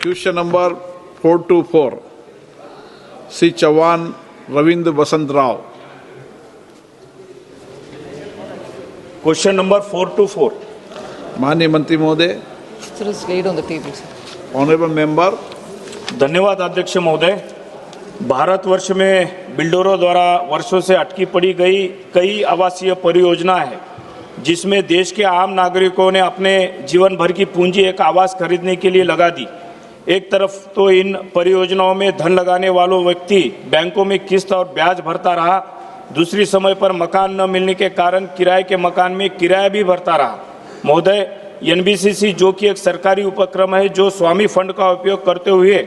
Question number 424 Shri Chauhan Ravindra Vasant Rao. Question number 424। माननीय मंत्री महोदय। Sir, is laid on the table, sir. Honourable member. धन्यवाद अध्यक्ष महोदय। भारतवर्ष में बिल्डरों द्वारा वर्षों से अटकी पड़ी गई कई आवासीय परियोजना है, जिसमें देश के आम नागरिकों ने अपने जीवन भर की पूंजी एक आवास खरीदने के लिए लगा दी। एक तरफ तो इन परियोजनाओं में धन लगाने वालों व्यक्ति बैंकों में किस्त और ब्याज भरता रहा, दूसरी समय पर मकान न मिलने के कारण किराए के मकान में किराया भी भरता रहा। महोदय, एनबीसीसी जो कि एक सरकारी उपक्रम है, जो स्वामी फंड का उपयोग करते हुए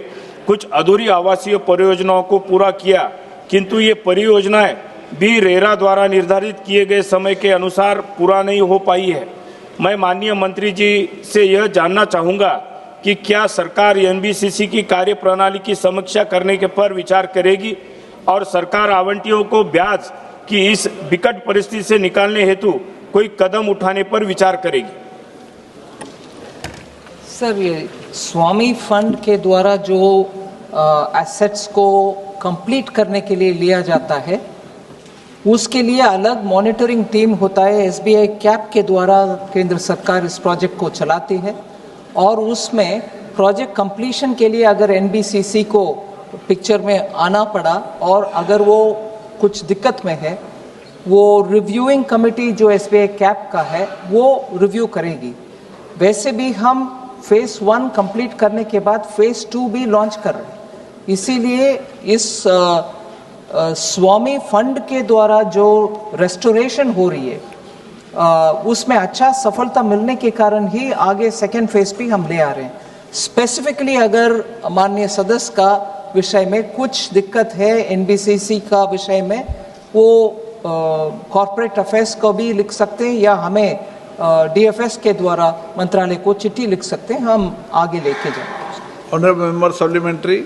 कुछ अधूरी आवासीय परियोजनाओं को पूरा किया, किंतु ये परियोजनाएं भी रेरा द्वारा निर्धारित किए गए समय के अनुसार पूरा नहीं हो पाई है। मैं माननीय मंत्री जी से यह जानना चाहूँगा कि क्या सरकार एनबीसीसी की कार्यप्रणाली की समीक्षा करने के पर विचार करेगी और सरकार आवंटियों को ब्याज की इस विकट परिस्थिति से निकालने हेतु कोई कदम उठाने पर विचार करेगी। सर, ये स्वामी फंड के द्वारा जो एसेट्स को कंप्लीट करने के लिए लिया जाता है, उसके लिए अलग मॉनिटरिंग टीम होता है। एसबीआई कैप के द्वारा केंद्र सरकार इस प्रोजेक्ट को चलाती है और उसमें प्रोजेक्ट कंप्लीशन के लिए अगर एनबीसीसी को पिक्चर में आना पड़ा और अगर वो कुछ दिक्कत में है, वो रिव्यूइंग कमेटी जो एसबीआई कैप का है वो रिव्यू करेगी। वैसे भी हम फेज़ 1 कंप्लीट करने के बाद फेज़ 2 भी लॉन्च कर रहे हैं। इसीलिए इस स्वामी फंड के द्वारा जो रेस्टोरेशन हो रही है, उसमें अच्छा सफलता मिलने के कारण ही आगे सेकेंड फेज भी हम ले आ रहे हैं। स्पेसिफिकली अगर माननीय सदस्य का विषय में कुछ दिक्कत है एनबीसीसी का विषय में, वो कॉर्पोरेट अफेयर्स को भी लिख सकते हैं या हमें डीएफएस के द्वारा मंत्रालय को चिट्ठी लिख सकते हैं, हम आगे लेके जाएंगे। Honourable member supplementary.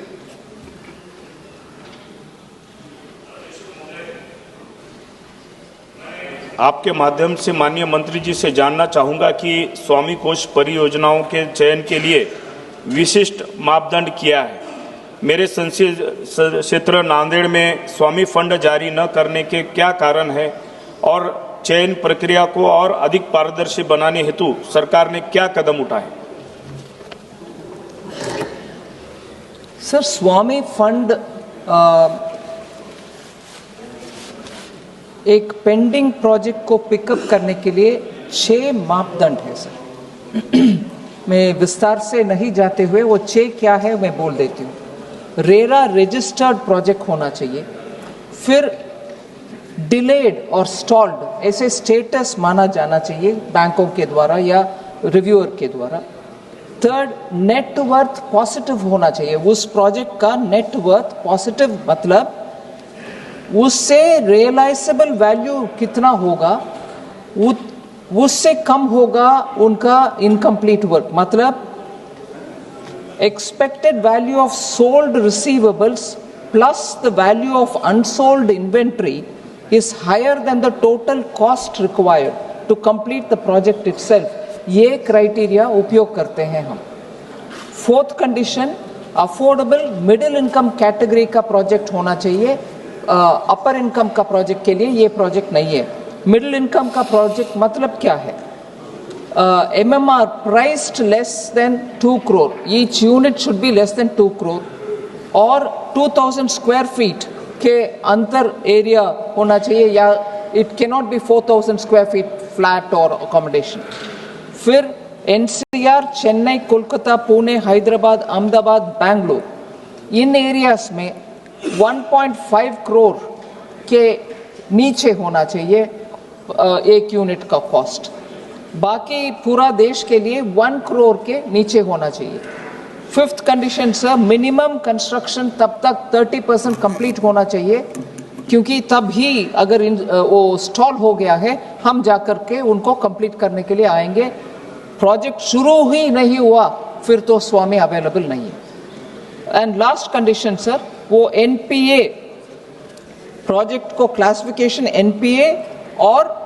आपके माध्यम से माननीय मंत्री जी से जानना चाहूँगा कि स्वामी कोष परियोजनाओं के चयन के लिए विशिष्ट मापदंड क्या है। मेरे संसदीय क्षेत्र नांदेड़ में स्वामी फंड जारी न करने के क्या कारण है और चयन प्रक्रिया को और अधिक पारदर्शी बनाने हेतु सरकार ने क्या कदम उठाए। सर, स्वामी फंड एक पेंडिंग प्रोजेक्ट को पिकअप करने के लिए 6 मापदंड है सर। मैं विस्तार से नहीं जाते हुए वो 6 क्या है मैं बोल देती हूँ। रेरा रजिस्टर्ड प्रोजेक्ट होना चाहिए, फिर डिलेड और स्टॉल्ड ऐसे स्टेटस माना जाना चाहिए बैंकों के द्वारा या रिव्यूअर के द्वारा। थर्ड, नेटवर्थ पॉजिटिव होना चाहिए, उस प्रोजेक्ट का नेटवर्थ पॉजिटिव मतलब उससे रियलाइजेबल वैल्यू कितना होगा, उससे कम होगा उनका इनकम्प्लीट वर्क, मतलब expected value of sold receivables plus the value of unsold inventory is higher than the total cost required to complete the project itself. ये क्राइटेरिया उपयोग करते हैं हम। Fourth condition, affordable middle income category का project होना चाहिए। अपर income का project के लिए ये प्रोजेक्ट नहीं है। मिडिल इनकम का प्रोजेक्ट मतलब क्या है? MMR priced less than 2 crore, each unit should be less than 2 crore और 2000 square feet के अंतर एरिया होना चाहिए, या it cannot be 4000 square feet flat और अकोमोडेशन। फिर एनसीआर, चेन्नई, कोलकाता, पुणे, हैदराबाद, अहमदाबाद, बेंगलुरु, इन एरियाज में 1.5 करोड़ के नीचे होना चाहिए एक यूनिट का कॉस्ट। बाकी पूरा देश के लिए 1 करोड़ के नीचे होना चाहिए। Fifth condition sir, minimum construction तब तक 30% कंप्लीट होना चाहिए, क्योंकि तब ही अगर वो स्टॉल हो गया है हम जाकर के उनको कंप्लीट करने के लिए आएंगे। प्रोजेक्ट शुरू ही नहीं हुआ फिर तो स्वामी अवेलेबल नहीं है। एंड लास्ट कंडीशन सर, वो एनपीए प्रोजेक्ट को क्लासिफिकेशन एनपीए और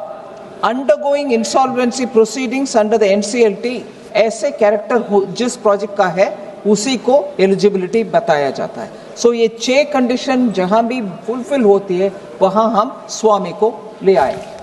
undergoing insolvency proceedings under the NCLT ऐसे कैरेक्टर जिस प्रोजेक्ट का है उसी को एलिजिबिलिटी बताया जाता है। सो ये 6 कंडीशन जहां भी फुलफिल होती है वहां हम स्वामी को ले आए।